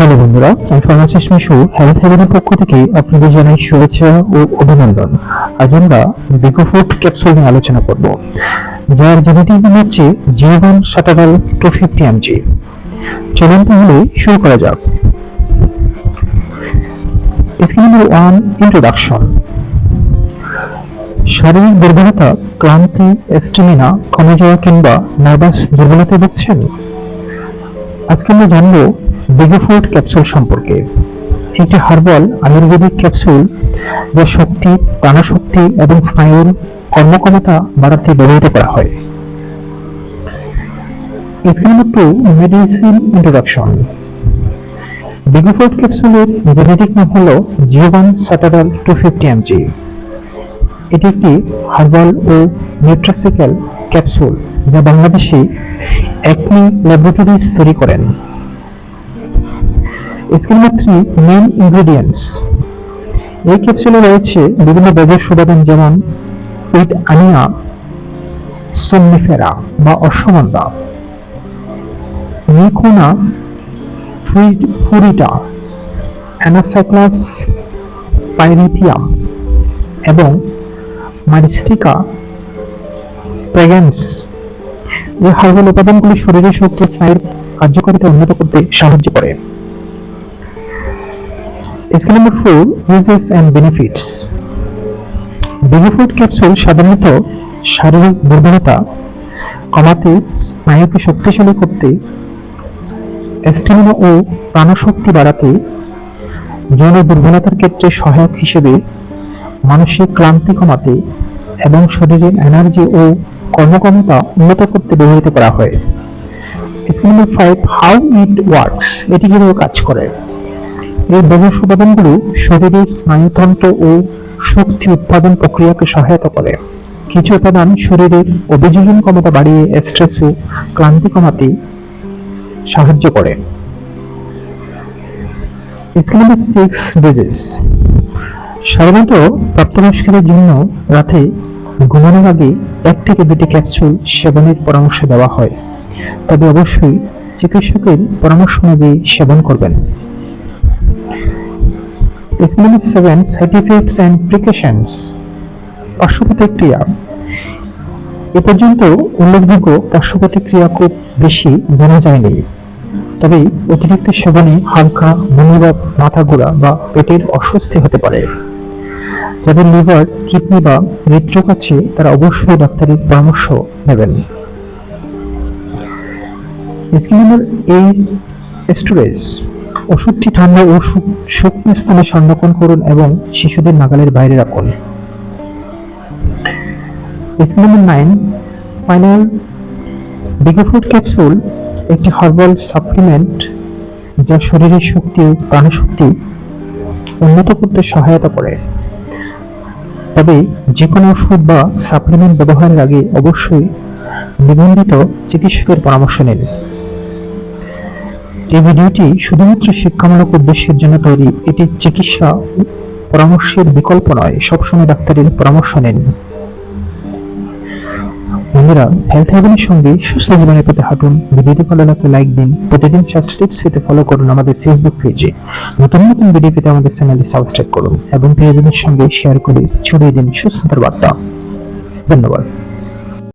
Hello বন্ধুরা, আমি pharmacist Mishu health হেভেনের পক্ষ থেকে আপনাদের জানাই শুভেচ্ছা ও অভিনন্দন। আজ আমরা বিগোফুড ক্যাপসুল নিয়ে আলোচনা করব, যার জেনেটিক নাম হচ্ছে G1 Satarol 250 mg। চলুন তাহলে শুরু করা যাক। Scheme number 1, introduction. শারীরিক দুর্বলতা, ক্লান্তি, স্ট্যামিনা কমে যাওয়া কিংবা নার্ভাস দুর্বলতা ভুগছেন? আজকে আমরা জানবো বিগোফুড ক্যাপসুল সম্পর্কে। একটি হার্বাল আয়ুর্বেদিক ক্যাপসুল যা শক্তি, প্রাণশক্তি এবং স্নায়ুর কর্মক্ষমতা বাড়াতে ব্যবহৃত করা হয়। Scheme number 2, medicine introduction. বিগোফুড ক্যাপসুলের জেনেটিক নাম হলো G1 Satarol 250 mg। এটি একটি হার্বাল ও নিউট্রাসিক্যাল ক্যাপসুল যা বাংলাদেশে অ্যাকমি ল্যাবরেটরিজ তৈরি করেন। Scheme number 3, main ingredients. এই ক্যাপসুলে রয়েছে বিভিন্ন ভেষজ উপাদান যেমন উইথ আনিয়া, সোমনিফেরা বা অশ্বগন্ধা, নিকোনা ফুরিটা, অ্যানাসাইক্লাস পাইরিথিয়াম এবং মারিস্টিকা প্রেগেন্স। এই হার্বাল উপাদানগুলি শরীরের শক্তি, স্নায়ুর কার্যকারিতা উন্নত করতে সাহায্য করে। Scheme number 4, uses and benefits. বিগোফুড ক্যাপসুল সাধারণত শারীরিক দুর্বলতা কমাতে, স্নায়ুকে শক্তিশালী করতে, স্ট্যামিনা ও প্রাণশক্তি বাড়াতে, যৌন দুর্বলতার ক্ষেত্রে সহায়ক হিসেবে, মানসিক ক্লান্তি কমাতে এবং শরীরের এনার্জি ও কর্মক্ষমতা উন্নত করতে ব্যবহৃত করা হয়। Scheme number 5, how it works. এটি কিভাবে কাজ করে? এই ভেষজ উপাদানগুলো শরীরের স্নায়ুতন্ত্র ও শক্তি উৎপাদন প্রক্রিয়াকে সহায়তা করে। কিছু উপাদান শরীরের অভিযোজন ক্ষমতা বাড়িয়ে স্ট্রেস ও ক্লান্তি কমাতে সাহায্য করে। Scheme number 6, doses. সাধারণত প্রাপ্তবয়স্কদের জন্য রাতে ঘুমানোর আগে 1 থেকে 2টি ক্যাপসুল সেবনের পরামর্শ দেওয়া হয়, তবে অবশ্যই চিকিৎসকের পরামর্শ অনুযায়ী সেবন করবেন। Scheme number 7, side effects and precautions. পার্শ্ব প্রতিক্রিয়া। এ পর্যন্ত উল্লেখযোগ্য পার্শ্ব প্রতিক্রিয়া খুব বেশি জানা যায়নি, তবে অতিরিক্ত সেবনে হালকা বমি বা মাথা ঘোরা বা পেটের অস্বস্তি হতে পারে। যাদের লিভার, কিডনি বা হৃদরোগ আছে তারা অবশ্যই ডাক্তারের পরামর্শ নেবেন। Scheme number 8, storage. ওষুধটি ঠান্ডা ও শুকনো স্থানে সংরক্ষণ করুন এবং শিশুদের নাগালের বাইরে রাখুন। Scheme number 9, final. বিগোফুড ক্যাপসুল একটি হার্বাল সাপ্লিমেন্ট যা শরীরের শক্তি ও প্রাণশক্তি উন্নত করতে সহায়তা করে, তবে যে কোনো ওষুধ বা সাপ্লিমেন্ট ব্যবহারের আগে অবশ্যই নিবন্ধিত চিকিৎসকের পরামর্শ নিন। এই ভিডিওটি শুধুমাত্র শিক্ষামূলক উদ্দেশ্যের জন্য তৈরি, এটি চিকিৎসা পরামর্শের বিকল্প নয়। সবসময় ডাক্তারের পরামর্শ নিন। বন্ধুরা, হেলথ হেভেনের সঙ্গে সুস্থ জীবনের পথে হাঁটুন। ভিডিওটি ভালো লাগলে লাইক দিন। প্রতিদিন স্বাস্থ্য টিপস পেতে ফলো করুন আমাদের ফেসবুক পেজে। নতুন নতুন ভিডিও পেতে আমাদের চ্যানেলটি সাবস্ক্রাইব করুন এবং প্রিয়জনের সঙ্গে শেয়ার করে ছড়িয়ে দিন সুস্থতার বার্তা। ধন্যবাদ।